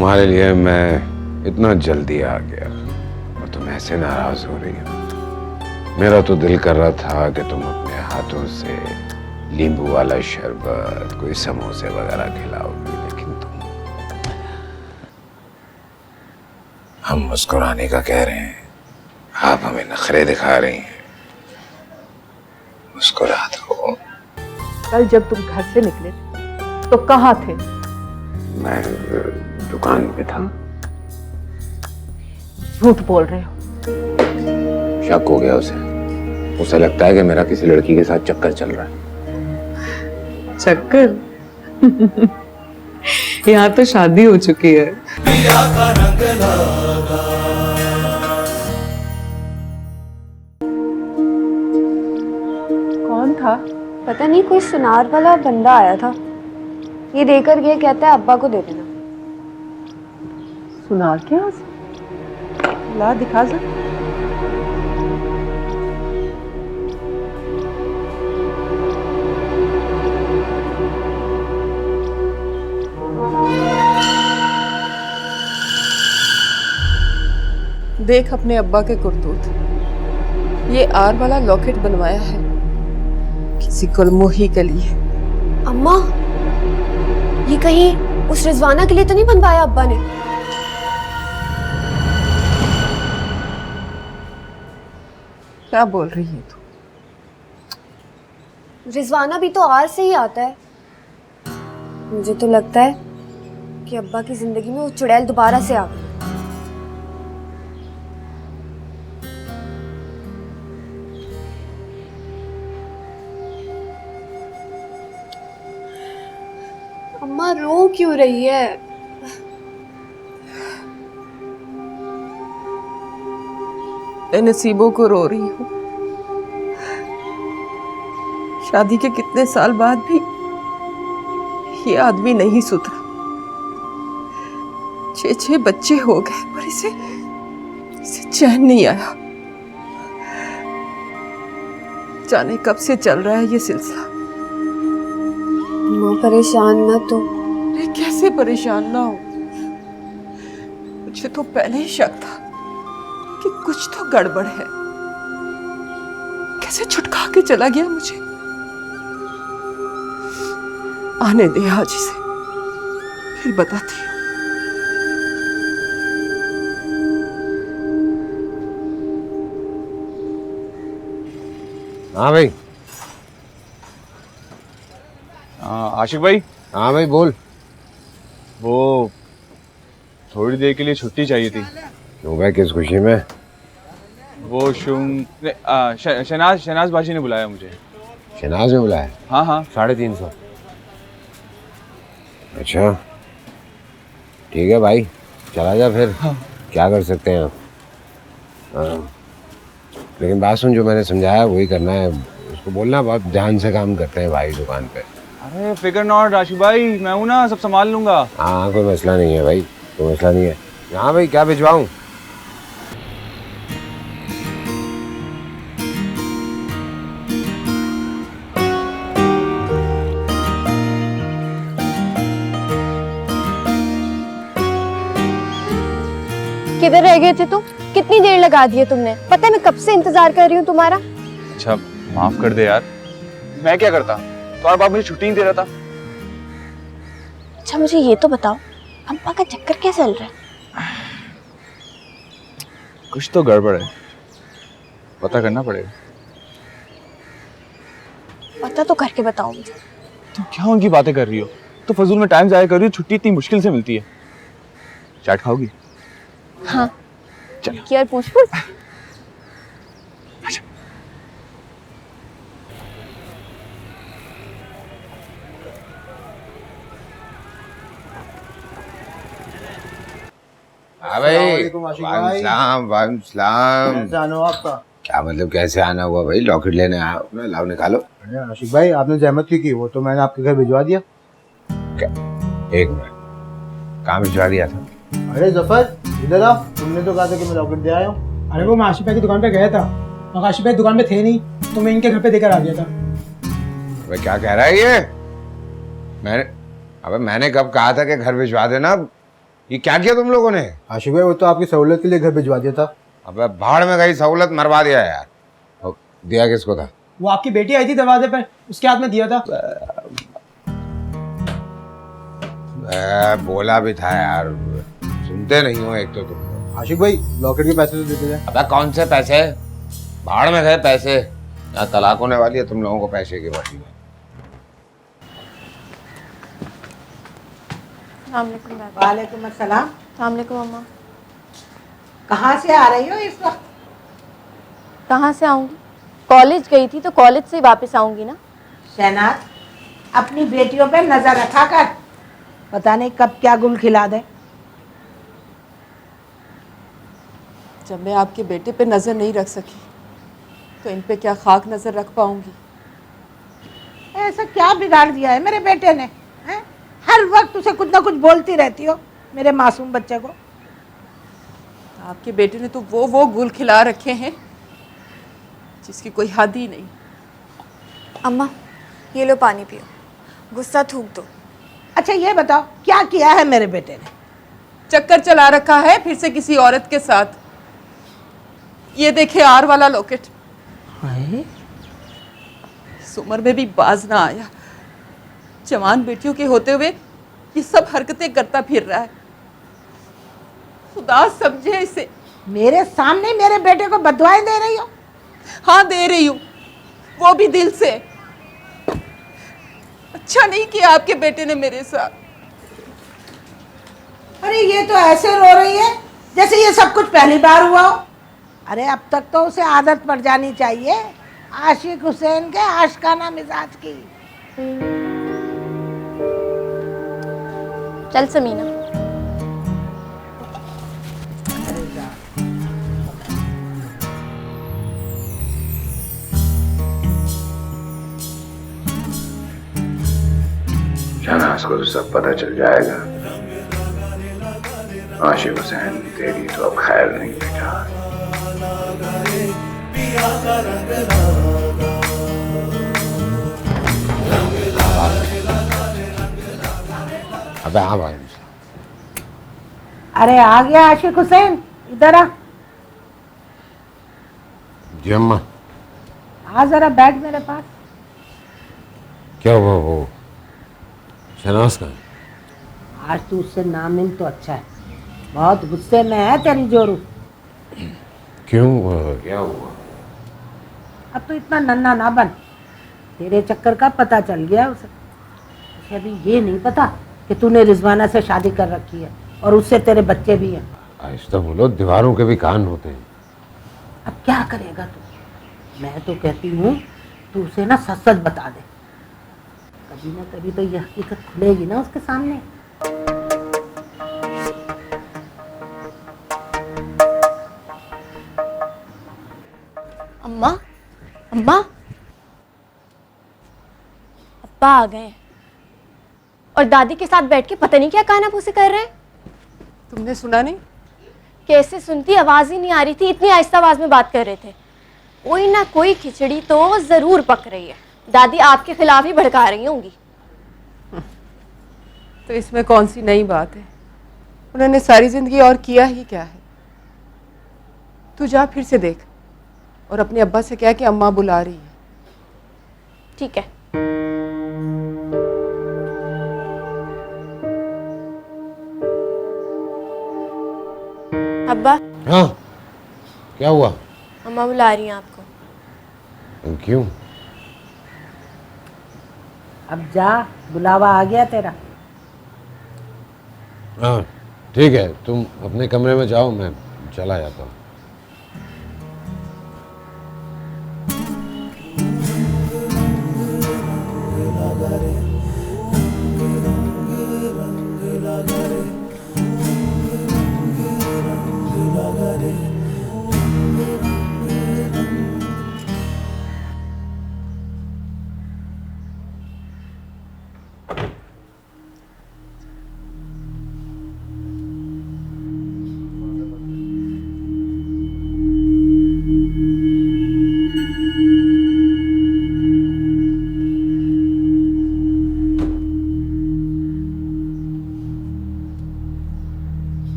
तुम्हारे लिए मैं इतना जल्दी आ गया और तुम ऐसे नाराज हो रही हो। मेरा तो दिल कर रहा था कि तुम अपने हाथों से नींबू वाला शरबत, कोई समोसे वगैरह खिलाओगी, लेकिन तुम हम मुस्कुराने का कह रहे हैं, आप हमें नखरे दिखा रही हैं। मुस्कुरा दो। कल जब तुम घर से निकले तो कहाँ थे? मैं दुकान पे था। झूठ बोल रहे हो। शक हो गया उसे लगता है कि मेरा किसी लड़की के साथ चक्कर चल रहा है। चक्कर? यहाँ तो शादी हो चुकी है। कौन था? पता नहीं, कोई सुनार वाला बंदा आया था। ये देकर गया, कहता है अब्बा को दे देना। सुनार के यहाँ से? ला दिखा जा। देख अपने अब्बा के करतूत। ये आर वाला लॉकेट बनवाया है किसी गुलमोही के लिए। अम्मा, ये कहीं उस रिजवाना के लिए तो नहीं बनवाया अब्बा ने? क्या बोल रही है तू? रिजवाना भी तो आर से ही आता है। मुझे तो लगता है कि अब्बा की जिंदगी में वो चुड़ैल दोबारा से आ गई। अम्मा रो क्यों रही है? मैं नसीबों को रो रही हूँ। शादी के कितने साल बाद भी ये आदमी नहीं सुधरा। 6 बच्चे हो गए पर इसे चैन नहीं आया। जाने कब से चल रहा है ये सिलसिला। अम्मा परेशान मत हो। अरे कैसे परेशान ना हो? मुझे तो पहले ही शक था कि कुछ तो गड़बड़ है। कैसे छुटका के चला गया मुझे। आने दे आज इसे, फिर बताती हूँ। हाँ भाई। आशिक भाई। हाँ भाई बोल। वो थोड़ी देर के लिए छुट्टी चाहिए थी। क्यों भाई, किस खुशी में? वो शहनाज बाजी ने बुलाया मुझे। शहनाज ने बुलाया? हाँ हाँ। 350। अच्छा ठीक है भाई, चला जा फिर। हाँ। क्या कर सकते हैं। लेकिन बात सुन, जो मैंने समझाया वही करना है। उसको बोलना बहुत ध्यान से काम करते हैं भाई दुकान पे। अरे फिकर नॉट आशिक भाई, मैं हूँ ना, सब संभाल लूंगा। हाँ कोई मसला नहीं है भाई, कोई मसला नहीं है। हाँ भाई, क्या भिजवाऊँ? किधर रह गए थे तुम? कितनी देर लगा दी है तुमने? पता है मैं कब से इंतजार कर रही हूँ तुम्हारा। अच्छा माफ कर दे यार, मैं क्या करता, तुम्हारा बाप मुझे छुट्टी नहीं दे रहा था। अच्छा मुझे ये तो बताओ, अम्मा का चक्कर क्या चल रहा है? कुछ तो गड़बड़ है, पता करना पड़ेगा। पता तो करके बताओ मुझे। तुम क्या उनकी बातें कर रही हो? तो फजूल में टाइम जाया कर रही हो, छुट्टी इतनी मुश्किल से मिलती है। चाट खाओगी? हाँ चल। यार पूछ पूछ। हाँ भाई। वालेकुम सलाम। जानो आपका क्या मतलब कैसे आना हुआ भाई? लॉकेट लेने आया अपना, लाओ निकालो। अरे आशिक भाई, आपने जहमत क्यों की? वो तो मैंने आपके घर भिजवा दिया। क्या? एक मिनट, कहाँ भिजवा दिया था? अरे जफर इधर आ, तुमने तो कहा था कि मैं लॉकेट दे आया हूँ। अरे वो मैं आशिफ भाई की दुकान पे गया था, मगर आशिफ भाई दुकान पे थे नहीं, तो मैं इनके घर पे देकर आ गया था। अबे क्या कह रहा है ये? मैंने कब कहा था कि घर भिजवा देना? ये क्या किया तुम लोगों ने? आशिक भाई वो तो आपकी सहूलियत के लिए घर भिजवा दिया था। अबे भाड़ में गई सहूलत, मरवा दिया यार। और दिया किसको था? वो आपकी बेटी आई थी दरवाजे पर, उसके हाथ में दिया था। बोला भी था यार, सुनते नहीं हो एक तो तुम। आशिक भाई लॉकेट के पैसे तो देते थे। अबे कौन से पैसे? भाड़ में गए पैसे। यहाँ तलाक होने वाली है तुम लोगों को पैसे की बात में। वालेकुम अस्सलाम। अम्मा। कहाँ से आ रही हो इस वक्त? कहाँ से आऊँगी? कॉलेज गई थी तो कॉलेज से ही वापस आऊँगी ना। शहनाज, अपनी बेटियों पे नजर रखा कर, पता नहीं कब क्या गुल खिला दे। जब मैं आपके बेटे पे नज़र नहीं रख सकी तो इन पे क्या खाक नज़र रख पाऊंगी? ऐसा क्या बिगाड़ दिया है मेरे बेटे ने? हैं? हर वक्त उसे कुछ ना कुछ बोलती रहती हो मेरे मासूम बच्चे को। आपके बेटे ने तो वो गुल खिला रखे हैं जिसकी कोई हद ही नहीं। अम्मा, ये लो पानी पियो, गुस्सा थूक दो। अच्छा ये बताओ क्या किया है मेरे बेटे ने? चक्कर चला रखा है फिर से किसी औरत के साथ। ये देखे आर वाला लॉकेट। इस उम्र में भी बाज ना आया, जवान बेटियों के होते हुए ये सब हरकतें करता फिर रहा है। खुदा समझे इसे। मेरे सामने मेरे बेटे को बददुआएं दे रही हो? हाँ दे रही हूँ, वो भी दिल से। अच्छा नहीं किया आपके बेटे ने मेरे साथ। अरे ये तो ऐसे रो रही है जैसे ये सब कुछ पहली बार हुआ हो। अरे अब तक तो उसे आदत पड़ जानी चाहिए आशिक हुसैन के आशिकाना मिजाज की। चल समीना। शहनाज को तो सब पता चल जाएगा। आशिक हुसैन तेरी तो अब खैर नहीं बेटा। अबे हाँ भाई। अरे आ गया आशिक हुसैन, इधर आ। जी अम्मा। आ जरा बैठ मेरे पास। क्या हुआ? वो शहनाज का? आज तू उससे ना मिल तो अच्छा है, बहुत गुस्से में है तेरी जोरू। क्यों? क्या हुआ? अब तो इतना नन्हा ना बन, तेरे चक्कर का पता चल गया उसे। उसे अभी ये नहीं पता कि तूने रिजवाना से शादी कर रखी है और उससे तेरे बच्चे भी हैं। आहिस्ता बोलो, दीवारों के भी कान होते हैं। अब क्या करेगा तू? मैं तो कहती हूँ तू उसे ना सच सच बता दे, कभी ना कभी तो ये हकीकत खुलेगी ना उसके सामने। अम्मा, अम्मा, अब्बा आ गए और दादी के साथ बैठ के पता नहीं क्या कानाफूसी कर रहे हैं। तुमने सुना नहीं? कैसे सुनती, आवाज ही नहीं आ रही थी, इतनी आहिस्ता आवाज में बात कर रहे थे। कोई ना कोई खिचड़ी तो जरूर पक रही है। दादी आपके खिलाफ ही भड़का रही होंगी। तो इसमें कौन सी नई बात है? उन्होंने सारी जिंदगी और किया ही क्या है? तू जा फिर से देख और अपने अब्बा से कह कि अम्मा बुला रही है। ठीक है। अब्बा, हाँ क्या हुआ? अम्मा बुला रही हैं आपको। क्यों? अब जा, बुलावा आ गया तेरा। हाँ ठीक है, तुम अपने कमरे में जाओ, मैं चला जाता हूँ।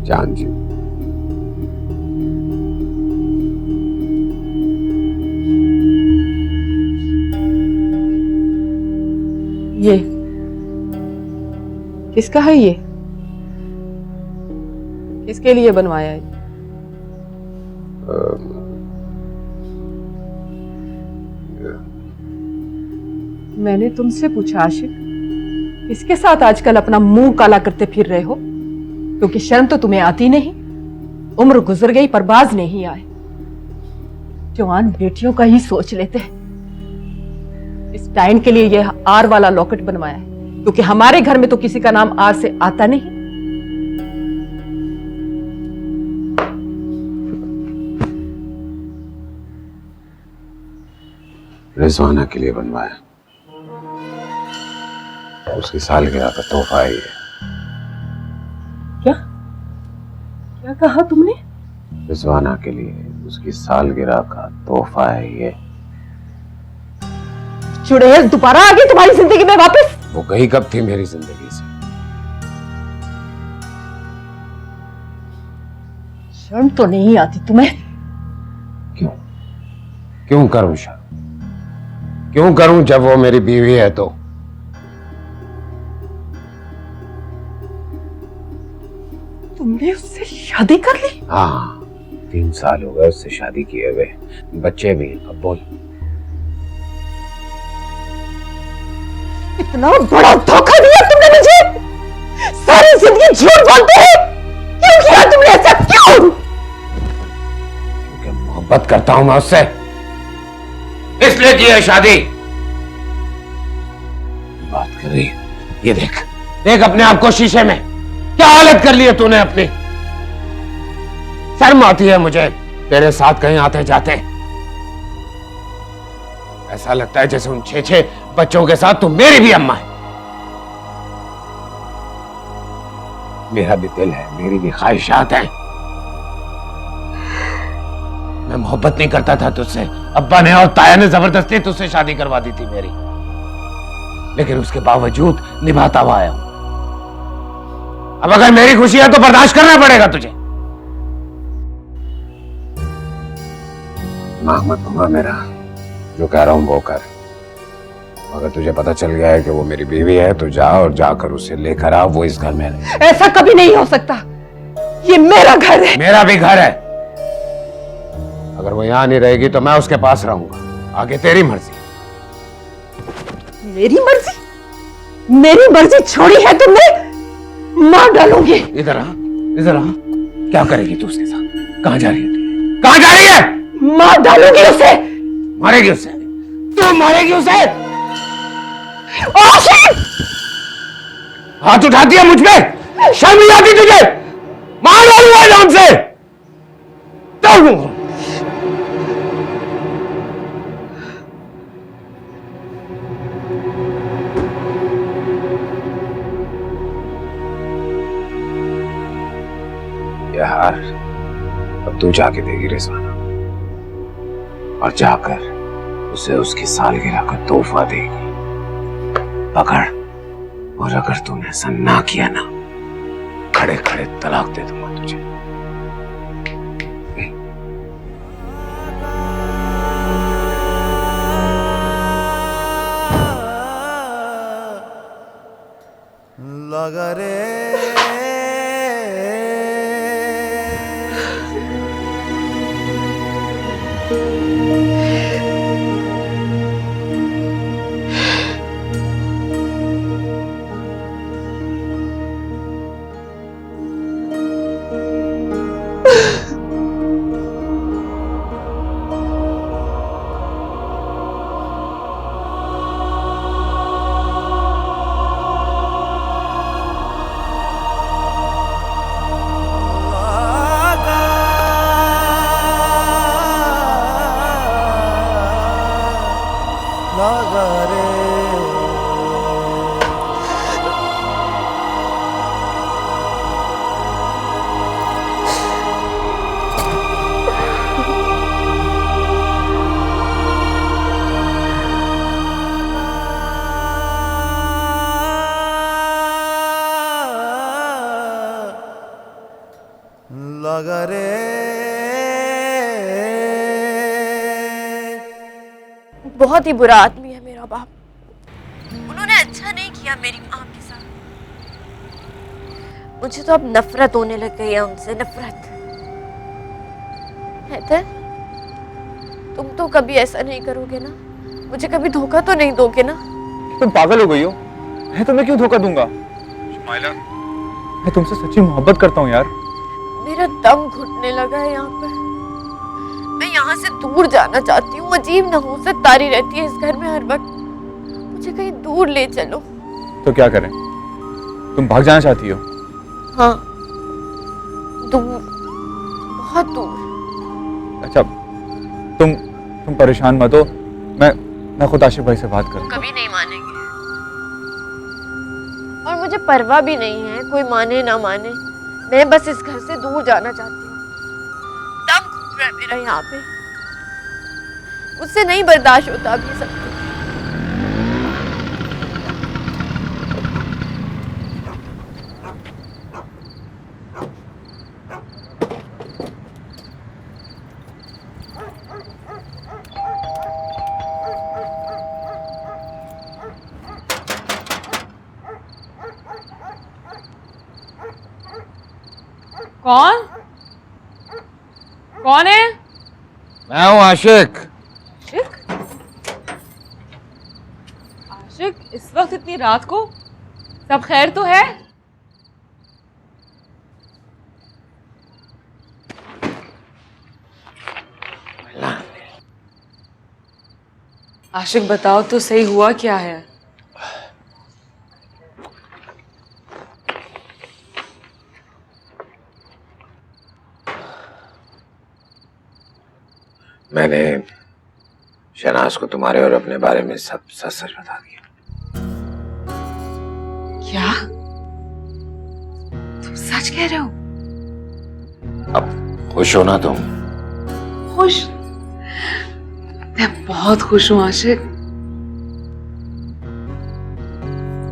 जान जी। ये किसका है? ये किसके लिए बनवाया है? मैंने तुमसे पूछा आशिक, किसके साथ आजकल अपना मुंह काला करते फिर रहे हो? क्योंकि शर्म तो तुम्हें आती नहीं। उम्र गुजर गई पर बाज नहीं आए। जवान बेटियों का ही सोच लेते हैं। इस टाइम के लिए यह आर वाला लॉकेट बनवाया है, क्योंकि हमारे घर में तो किसी का नाम आर से आता नहीं। रिजवाना के लिए बनवाया, उसकी सालगिरह का तोहफा है ये। क्या क्या कहा तुमने? रिजवाना के लिए उसकी सालगिरह का तोहफा है ये। चुड़ैल दोबारा आ गई तुम्हारी जिंदगी में वापस? वो गई कब थी मेरी जिंदगी से? शर्म तो नहीं आती तुम्हें? क्यों क्यों करूं शर्म? क्यों करूं जब वो मेरी बीवी है तो? तुमने उससे शादी कर ली? हाँ, 3 साल हो गए उससे शादी किए हुए, बच्चे भी। अब बोल। इतना बड़ा धोखा दिया तुमने मुझे। सारी जिंदगी झूठ बोलते हैं। क्यों किया तुमने ऐसा? क्यों? क्योंकि मोहब्बत करता हूं मैं उससे, इसलिए की है शादी। बात कर रही है, ये देख देख अपने आप को शीशे में, क्या हालत कर ली है तूने अपनी। शर्म आती है मुझे तेरे साथ कहीं आते जाते। ऐसा लगता है जैसे उन 6 बच्चों के साथ तुम मेरी भी अम्मा है। मेरा भी दिल है, मेरी भी ख्वाहिशात हैं। मैं मोहब्बत नहीं करता था तुझसे। अब्बा ने और ताया ने जबरदस्ती तुझसे शादी करवा दी थी मेरी, लेकिन उसके बावजूद निभाता हुआ आया हूं। अब अगर मेरी खुशी है तो बर्दाश्त करना पड़ेगा तुझे। दिमाग मत घुमा मेरा, जो कह रहा हूं वो कर। अगर तुझे पता चल गया है कि वो मेरी बीवी है तो जा और जाकर उसे लेकर आ, वो इस घर में रहे। ऐसा कभी नहीं हो सकता। ये मेरा घर है। मेरा भी घर है। अगर वो यहां नहीं रहेगी तो मैं उसके पास रहूंगा। आगे तेरी मर्जी। मेरी मर्जी? मेरी मर्जी छोड़ी है तुमने? मार डालूंगी। इधर आ, इधर आ। क्या करेगी तू उसके साथ? कहां जा रही है तू? कहां जा रही है? मार डालूंगी उसे। मारेगी उसे? तू मारेगी उसे? आशिक! हाथ उठा दिया मुझ पे? शर्म नहीं आती तुझे? मार डालूंगा जान से। यार अब तू जाके देगी रिजवाना, और जाकर उसे उसकी सालगिरह का तोहफा देगी। पकड़, और अगर तूने ऐसा ना किया ना, खड़े खड़े तलाक दे दूंगा तुझे। लगा रे लगा रे बहुत ही बुरा आदमी है मेरा बाप। उन्होंने अच्छा नहीं किया मेरी माँ के साथ। मुझे तो अब नफरत होने लग गई है उनसे, नफरत। हैदर, तुम तो कभी ऐसा नहीं करोगे ना? मुझे कभी धोखा तो नहीं दोगे ना? तुम पागल हो गई हो? मैं तुम्हें क्यों धोखा दूंगा? शुमाइला, मैं तुमसे सच्ची मोहब्बत करता हूँ यार। मेरा दम घुटने लगा है यहाँ पर। मैं यहाँ से दूर जाना चाहती हूँ। अजीब नहुसत तारी रहती है इस घर में हर वक्त। मुझे कहीं दूर ले चलो। तो क्या करें? तुम भाग जाना चाहती हो? हाँ, दूर, बहुत दूर। अच्छा, तुम परेशान मत हो। मैं खुद आशिक भाई से बात करूंगा। कभी नहीं मानेंगे। और मुझे परवाह भी नहीं है कोई माने ना माने। मैं बस इस घर से दूर जाना चाहती हूँ। दम घुट रहा है मेरा यहाँ पे। मुझसे नहीं बर्दाश्त होता अभी सब कुछ। कौन कौन है? मैं हूँ आशिक। आशिक? आशिक, इस वक्त इतनी रात को? सब खैर तो है? आशिक, बताओ तो सही, हुआ क्या है? मैंने शहनाज को तुम्हारे और अपने बारे में सब सच सच बता दिया। क्या? तुम सच कह रहे हो? अब खुश हो ना तुम? खुश? मैं बहुत खुश हूँ आशिक।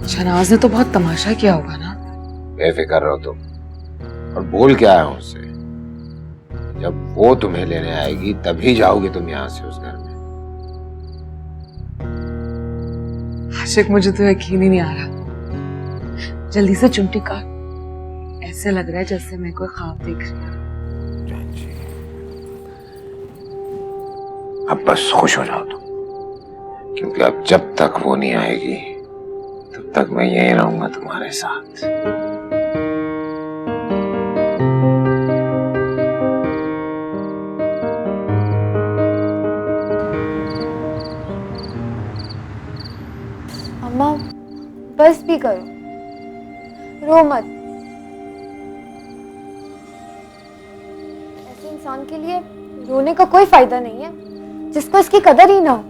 शहनाज ने तो बहुत तमाशा किया होगा ना? बेफिक्र रहो तुम। और बोल क्या है उससे? जब वो तुम्हें लेने आएगी तभी जाओगे तुम यहाँ से उस घर में। आशिक, मुझे तो यकीन ही नहीं आ रहा। जल्दी से चिमटी काट। ऐसे लग रहा है जैसे मैं कोई ख्वाब देख रही हूँ। अब बस खुश हो जाओ तुम, क्योंकि अब जब तक वो नहीं आएगी तब तक मैं यहीं रहूंगा तुम्हारे साथ। अम्मा, बस भी करो, रो मत। ऐसे इंसान के लिए रोने का कोई फायदा नहीं है जिसको इसकी कदर ही ना हो।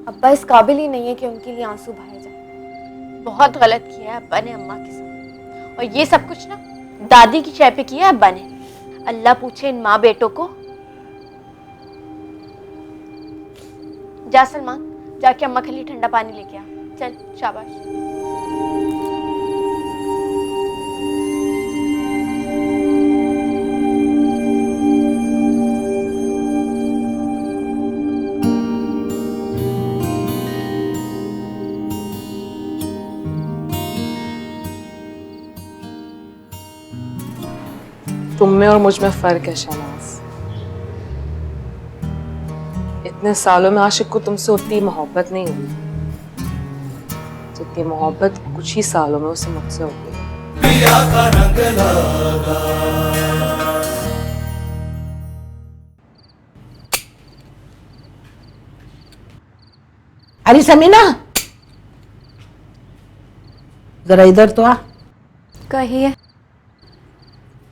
अब्बा इस काबिल ही नहीं है कि उनके लिए आंसू बहाए जाए। बहुत गलत किया है अब्बा ने अम्मा के साथ। और ये सब कुछ ना दादी की चाय पे किया है अब्बा ने। अल्लाह पूछे इन माँ बेटों को। जा सलमान, जाके अम्मा के लिए ठंडा पानी लेके आ। चल, शाबाश। तुम में और मुझ में फर्क है शहनाज। इतने सालों में आशिक को तुमसे उतनी मोहब्बत नहीं हुई जितनी मोहब्बत कुछ ही सालों में उसे मुझसे हो गई। अरे समीना, जरा इधर तो आ। कहिए।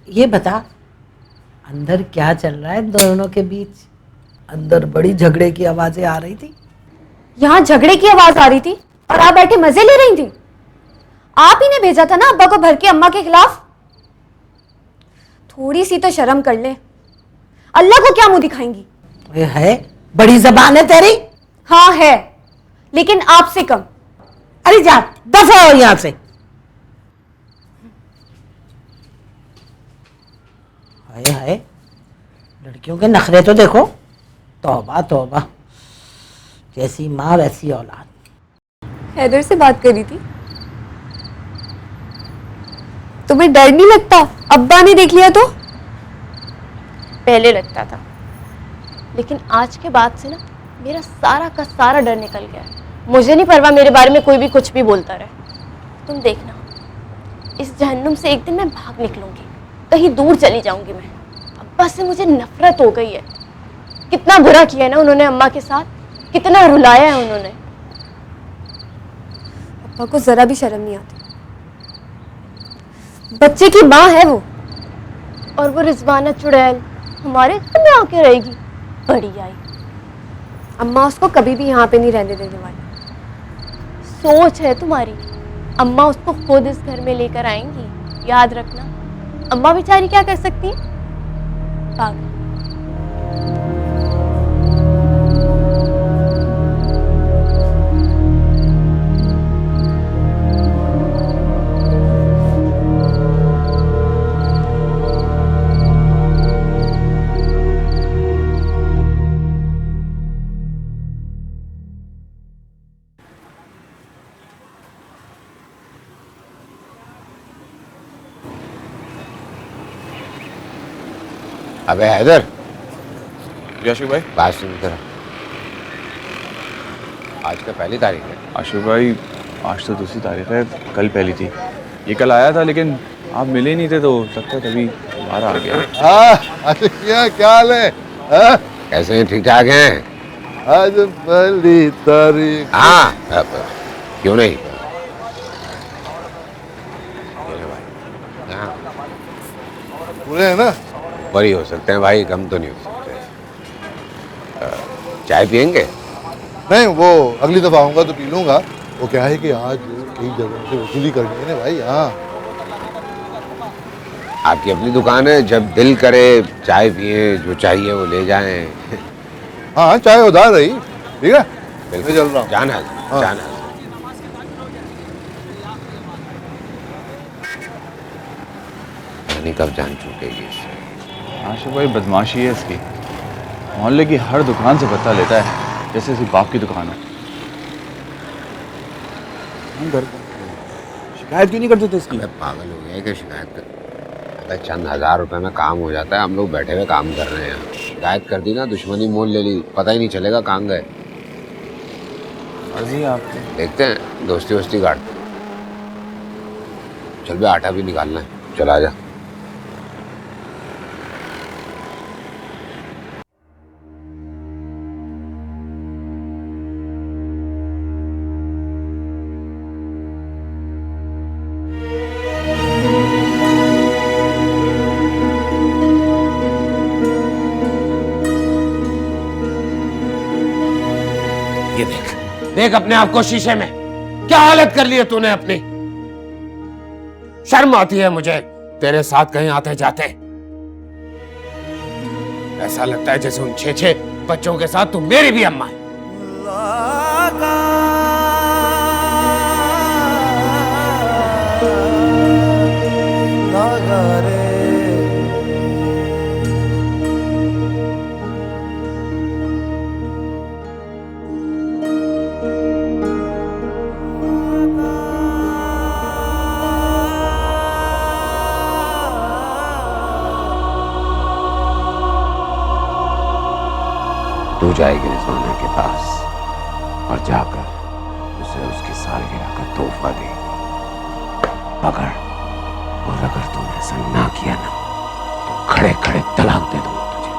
ये बता, अंदर क्या चल रहा है दोनों के बीच? अंदर बड़ी झगड़े की आवाजें आ रही थी। यहाँ झगड़े की आवाज आ रही थी और आप बैठे मजे ले रही थी। आप ही ने भेजा था ना अब्बा को भर के अम्मा के खिलाफ। थोड़ी सी तो शर्म कर ले। अल्लाह को क्या मुंह दिखाएंगी? ये है, बड़ी जबान है तेरी। हाँ है, लेकिन आपसे कम। अरे जा, दफा हो यहां से। हाय हाय, लड़कियों के नखरे तो देखो। तौबा तौबा, जैसी माँ वैसी औलाद। हैदर से बात करी थी। तुम्हें डर नहीं लगता अब्बा ने देख लिया तो? पहले लगता था, लेकिन आज के बाद से ना मेरा सारा का सारा डर निकल गया है। मुझे नहीं परवाह मेरे बारे में कोई भी कुछ भी बोलता रहे। तुम देखना, इस जहन्नुम से एक दिन मैं भाग निकलूंगी, कहीं दूर चली जाऊंगी मैं। अब्बा से मुझे नफरत हो गई है। कितना बुरा किया है ना उन्होंने अम्मा के साथ, कितना रुलाया है उन्होंने। अब्बा को जरा भी शर्म नहीं आती। बच्चे की माँ है वो, और वो रिजवाना चुड़ैल हमारे घर में आके रहेगी। बड़ी आई। अम्मा उसको कभी भी यहाँ पे नहीं रहने देने वाली। सोच है तुम्हारी, अम्मा उसको खुद इस घर में लेकर आएंगी। याद रखना, अम्मा बेचारी क्या कर सकती है? पागल। अबे हैदर, आशिक भाई। बात सुन कर, आज का पहली तारीख है। आशिक भाई, आज तो दूसरी तारीख है, कल पहली थी। ये कल आया था लेकिन आप मिले नहीं थे, तो लगता है तभी बाहर आ गया। क्या हाल है? कैसे हैं? ठीक ठाक हैं? आज पहली तारीख। हाँ, क्यों नहीं? हाँ, पूरे हैं ना? बड़ी हो सकते हैं भाई, कम तो नहीं हो सकते। चाय पियेंगे? नहीं, वो अगली दफा आऊंगा तो पी लूंगा। वो क्या है कि आज कई जगहों से वसूली करनी है ना भाई। हाँ, आपकी अपनी दुकान है, जब दिल करे चाय पिए, जो चाहिए वो ले जाएं। हाँ, चाय उधार रही। ठीक है, मैं बिल्कुल चल रहा हूँ। जाना हाँ। जाना। कब जान चुकेगी इससे। आशिक भाई, बदमाशी है इसकी। मोहल्ले की हर दुकान से पता लेता है, जैसे इसकी बाप की दुकान है। शिकायत क्यों नहीं करते थे इसकी? मैं पागल हो गया है कि शिकायत कर। अगर चंद हजार रुपए में काम हो जाता है, हम लोग बैठे हुए काम कर रहे हैं। शिकायत कर दी ना, दुश्मनी मोल ले ली, पता ही नहीं चलेगा कहाँ गए। अर्जी आपकी। देखते हैं, दोस्ती वोस्ती काटते। चल बे, आटा भी निकालना है, चल आजा। ये देख, देख अपने आप को शीशे में, क्या हालत कर ली है तूने अपनी। शर्म आती है मुझे तेरे साथ कहीं आते जाते। ऐसा लगता है जैसे उन 6-6 बच्चों के साथ तू मेरी भी अम्मा है। तू जाएगी रिजवाना के पास और जाकर उसे उसकी सालगिरह का तोहफा दे। पकड़, और अगर तूने ऐसा ना किया ना तो खड़े खड़े तलाक दे दूंगा तुझे।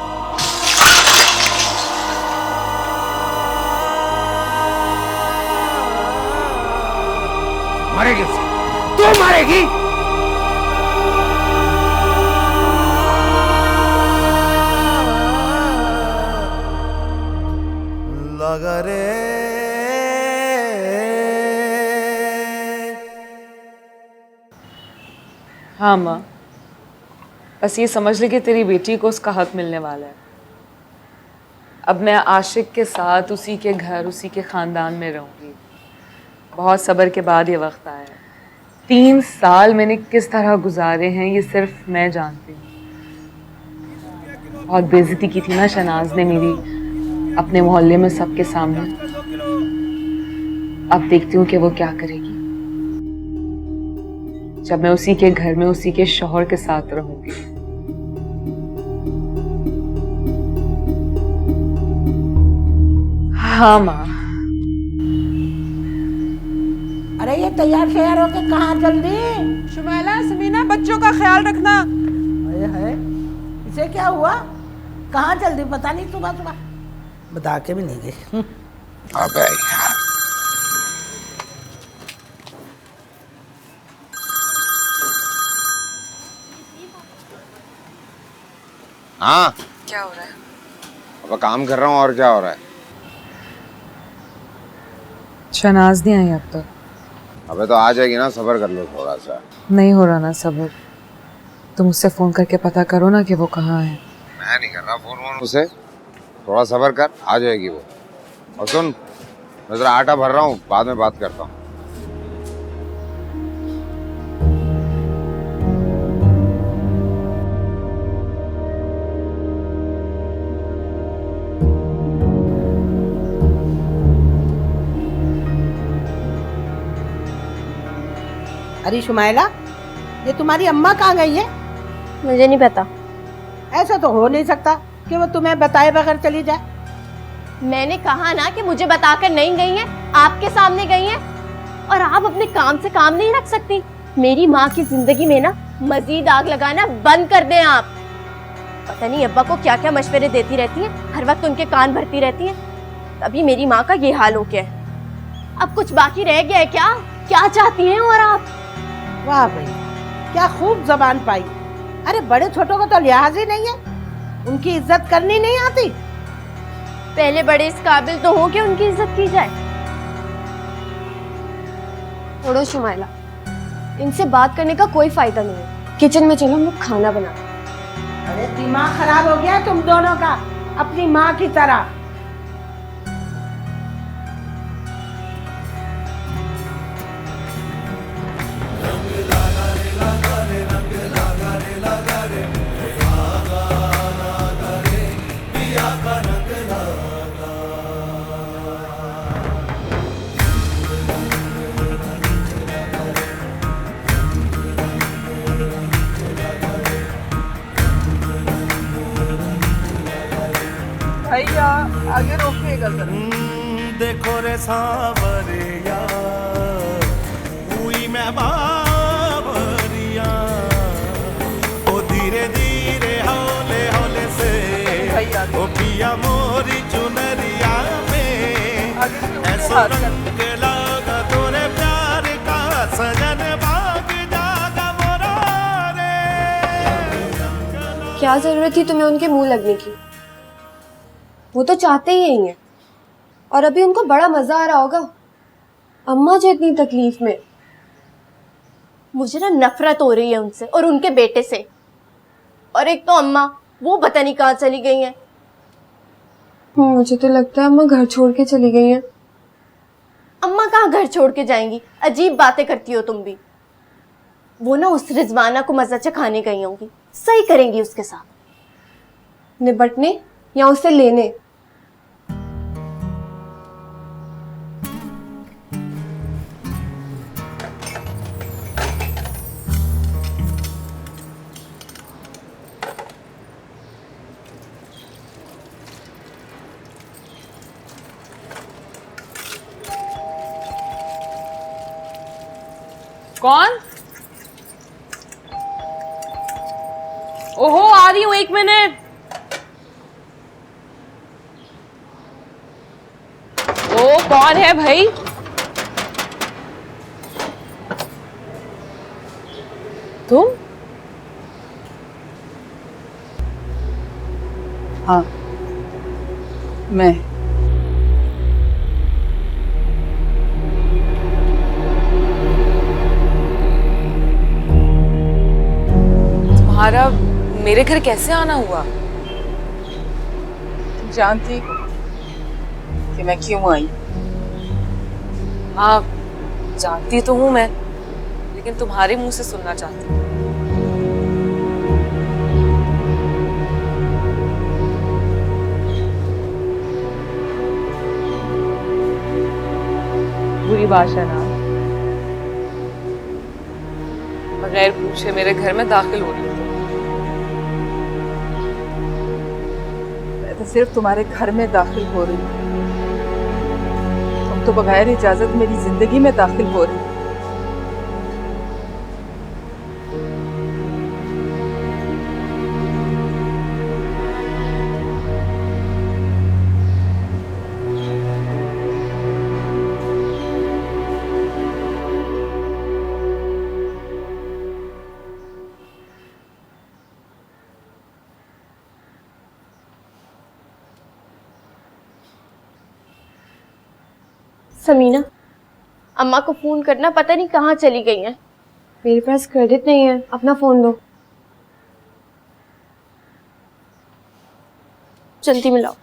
मरेगी उसे, तू मरेगी। लगा रे। हाँ माँ, बस ये समझ ले कि तेरी बेटी को उसका हक मिलने वाला है। अब मैं आशिक के साथ उसी के घर, उसी के ख़ानदान में रहूँगी। बहुत सब्र के बाद ये वक्त आया है। 3 साल मैंने किस तरह गुजारे हैं ये सिर्फ मैं जानती हूँ। बहुत बेइज्जती की थी ना शहनाज ने मेरी अपने मोहल्ले में सबके सामने। अब देखती हूँ कि वो क्या करेगी जब मैं उसी के घर में उसी के शौहर के साथ रहूंगी। हाँ माँ। अरे ये तैयार श्यार होके कहाँ जल्दी? शुमैला, समीना, बच्चों का ख्याल रखना। है इसे क्या हुआ? कहाँ जल्दी? पता नहीं, सुबह सुबह बता के भी नहीं गई। अबे यार, हाँ क्या हो रहा है? अब काम कर रहा हूँ, और क्या हो रहा है? शहनाज नहीं आई अब तक। अबे तो आ जाएगी ना, सब्र कर लो थोड़ा सा। नहीं हो रहा ना सब्र। तुम उससे फोन करके पता करो ना कि वो कहाँ है। मैं नहीं कर रहा फोन उसे, थोड़ा सब्र कर, आ जाएगी वो। और सुन, मैं जरा आटा भर रहा हूँ, बाद में बात करता हूँ। अरे शुमाइला, ये तुम्हारी अम्मा कहाँ गई है? मुझे नहीं पता। ऐसा तो हो नहीं सकता कि वो तुम्हें बताए बगैर चली जाए। मैंने कहा ना कि मुझे बताकर नहीं गई है, आपके सामने गई है। और आप अपने काम से काम नहीं रख सकती। मेरी माँ की जिंदगी में ना मजीद आग लगाना बंद कर दें आप। पता नहीं अब्बा को क्या क्या मशवरे देती रहती है, हर वक्त उनके कान भरती रहती है, तभी मेरी माँ का ये हाल हो गया है। अब कुछ बाकी रह गया है क्या? क्या चाहती हैं और आप? वाह भाई, क्या खूब जबान पाई। अरे बड़े छोटों को तो लिहाज ही नहीं है, उनकी इज्जत करनी नहीं आती। पहले बड़े इस काबिल तो हो कि उनकी इज्जत की जाए। छोड़ो शुमाइला, इनसे बात करने का कोई फायदा नहीं है। किचन में चलो, हम लोग खाना बना। अरे दिमाग खराब हो गया तुम दोनों का, अपनी माँ की तरह। भैया आगे रोकिएगा जरा। देखो रे सावरिया, हुई मैं बावरिया, ओ धीरे धीरे हौले हौले से, ओ पिया मोरी चुनरिया में, ऐसा रंग लगा तोरे प्यार का सजन, भाग जागा मोरा रे। क्या जरूरत थी तुम्हें उनके मुंह लगने की? वो तो चाहते ही यही हैं। और अभी उनको बड़ा मजा आ रहा होगा, अम्मा जो इतनी तकलीफ में। मुझे ना नफरत हो रही है उनसे और उनके बेटे से। और एक तो अम्मा, वो पता नहीं कहाँ चली गई हैं। मुझे तो लगता है अम्मा घर छोड़ के चली गई हैं। अम्मा कहाँ घर छोड़ के जाएंगी? अजीब बातें करती हो तुम भी। वो ना उस रिजवाना को मजा चखाने गई होंगी, सही करेंगी उसके साथ। निपटने या उसे लेने? कौन? ओहो, आ रही हूँ, 1 मिनट। ओ, कौन है भाई? तुम? हाँ, मैं। तुम्हारा मेरे घर कैसे आना हुआ? तुम जानती हो कि मैं क्यों आई? हाँ, जानती तो हूँ मैं, लेकिन तुम्हारे मुंह से सुनना चाहती हूँ। बुरी भाषा ना, बगैर पूछे मेरे घर में दाखिल हो रही हो। मैं तो सिर्फ तुम्हारे घर में दाखिल हो रही हूँ, तुम तो बगैर इजाजत मेरी जिंदगी में दाखिल हो रही हो। समीना, अम्मा को फोन करना, पता नहीं कहाँ चली गई हैं। मेरे पास क्रेडिट नहीं है, अपना फोन दो। जल्दी मिलाओ।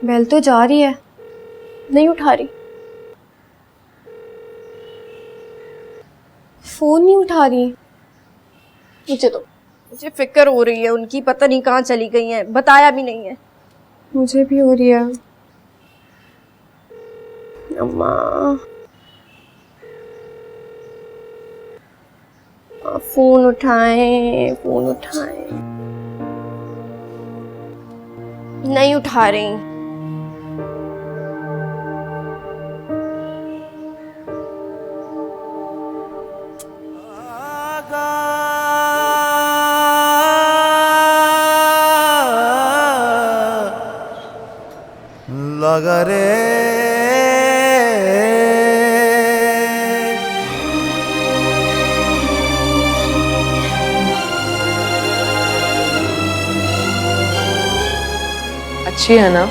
बेल तो जा रही है। नहीं उठा रही, फोन नहीं उठा रही। मुझे तो मुझे फिक्र हो रही है उनकी, पता नहीं कहाँ चली गई हैं, बताया भी नहीं है। मुझे भी हो रही है। अम्मा, फोन उठाएं, फोन उठाएं। नहीं उठा रही। लगा रे अच्छी है ना?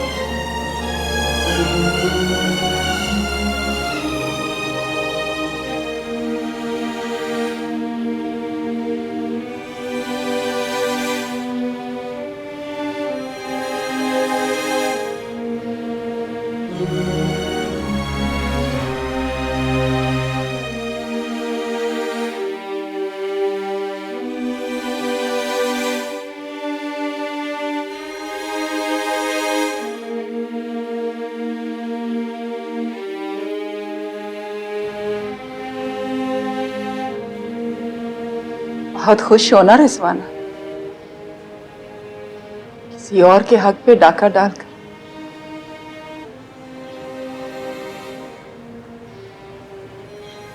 बहुत खुश हो ना रिजवाना, किसी और के हक पे डाका डालकर।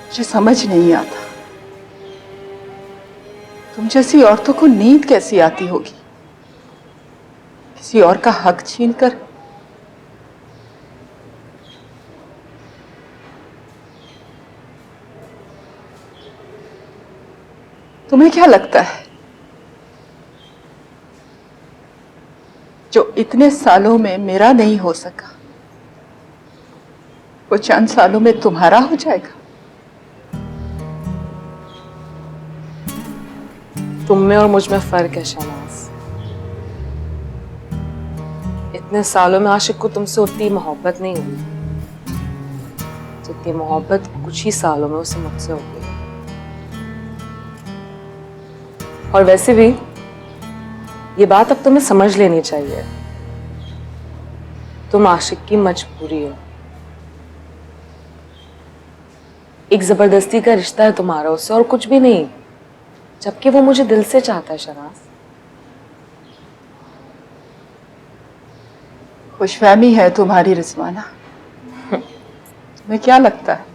मुझे समझ नहीं आता तुम जैसी औरतों को नींद कैसी आती होगी, किसी और का हक छीनकर। तुम्हें क्या लगता है जो इतने सालों में मेरा नहीं हो सका वो चंद सालों में तुम्हारा हो जाएगा? तुम में और मुझ में फर्क है शहनाज। इतने सालों में आशिक को तुमसे उतनी मोहब्बत नहीं हुई जितनी मोहब्बत कुछ ही सालों में उसे मुझसे हो गई। और वैसे भी ये बात अब तुम्हें समझ लेनी चाहिए, तुम आशिक की मजबूरी हो। एक जबरदस्ती का रिश्ता है तुम्हारा उससे और कुछ भी नहीं, जबकि वो मुझे दिल से चाहता है शहनाज। खुशफहमी है तुम्हारी रिजवाना। तुम्हें क्या लगता है,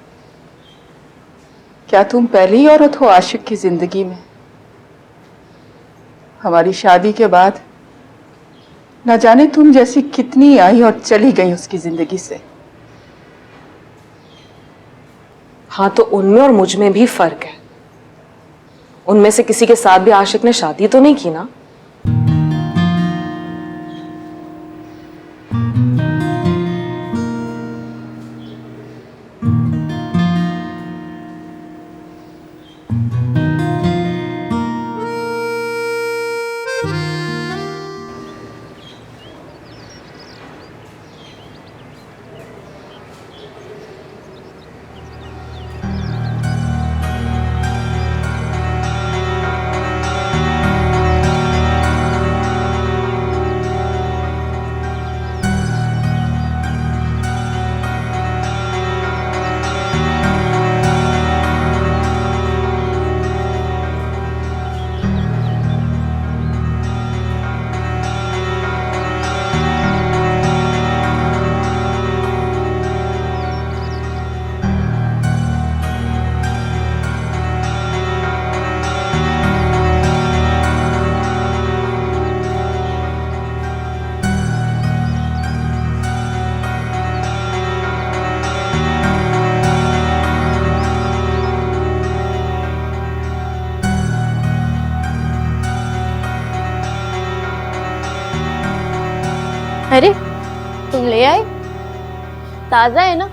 क्या तुम पहली औरत हो आशिक की जिंदगी में? हमारी शादी के बाद न जाने तुम जैसी कितनी आई और चली गई उसकी जिंदगी से। हाँ, तो उनमें और मुझ में भी फर्क है। उनमें से किसी के साथ भी आशिक ने शादी तो नहीं की ना। अरे तुम ले आए? ताजा है ना?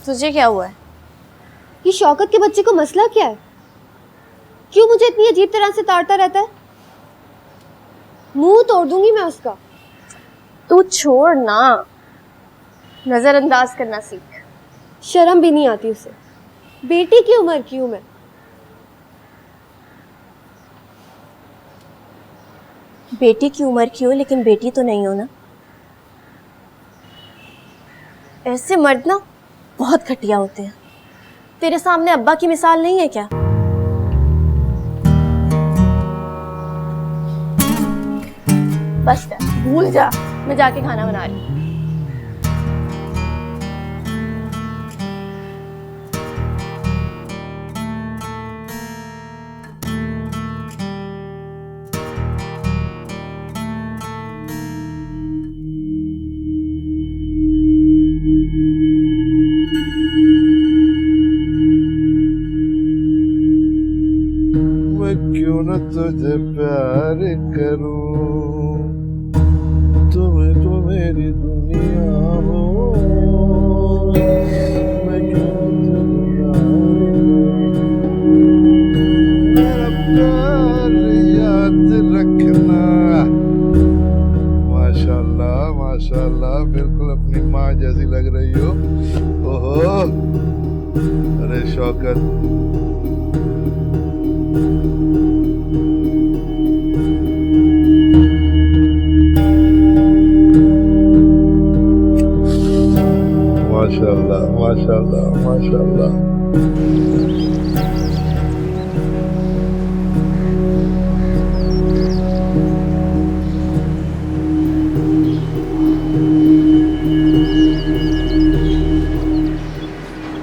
तुझे क्या हुआ है? ये शौकत के बच्चे को मसला क्या है? क्यों मुझे इतनी अजीब तरह से ताड़ता रहता है? मुंह तोड़ दूंगी मैं उसका। तू छोड़ ना, नजरअंदाज करना सीख। शर्म भी नहीं आती उसे। बेटी की उम्र की हूं मैं। बेटी की उम्र की हो लेकिन बेटी तो नहीं हो ना। ऐसे मर्द ना बहुत घटिया होते हैं। तेरे सामने अब्बा की मिसाल नहीं है क्या? बस कर, भूल जा, मैं जाके खाना बना रही हूँ। मैं क्यों न तुझे प्यार करूं, तुम्हें तो मेरी दुनिया हो। मैं क्यों न तुझे मेरा प्यार याद रखना। माशाल्लाह माशाल्लाह, बिल्कुल अपनी माँ जैसी लग रही हो। ओहो, अरे शौकत, माशाल्लाह माशाल्लाह माशाल्लाह।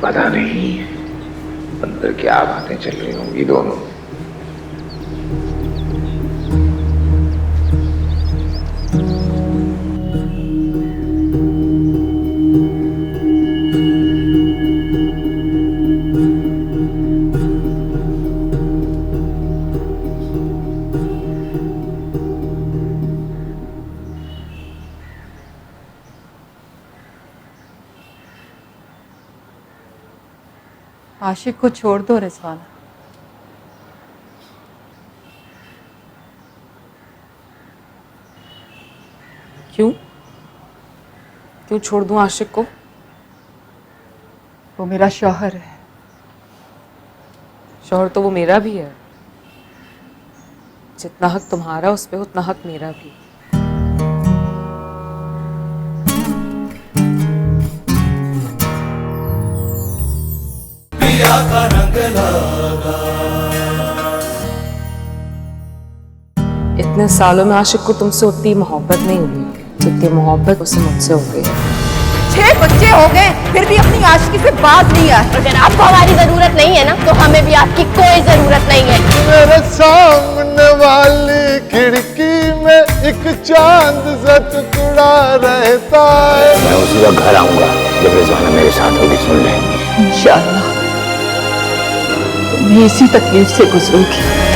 पता नहीं अंदर क्या बातें चल रही होंगी दोनों। आशिक को छोड़ दो रिजवाना। क्यों क्यों छोड़ दूं आशिक को? वो मेरा शौहर है। शौहर तो वो मेरा भी है। जितना हक तुम्हारा उस पे उतना हक मेरा भी। पिया का रंग लगा। इतने सालों में आशिक को तुमसे उतनी मोहब्बत नहीं हुई जितनी मोहब्बत उसे मुझसे हो गई। 6 बच्चे हो गए फिर भी अपनी आशिकी से बात नहीं आए। अगर आपको हमारी जरूरत नहीं है ना तो हमें भी आपकी कोई जरूरत नहीं है। मेरे सामने वाली खिड़की में एक चांद सा टुकड़ा रहता है। मैं उसी वक्त घर आऊंगा जब रिजवाना मेरे साथ होगी। सुन ले, इंशाअल्लाह तुम इसी तकलीफ से गुजरोगी।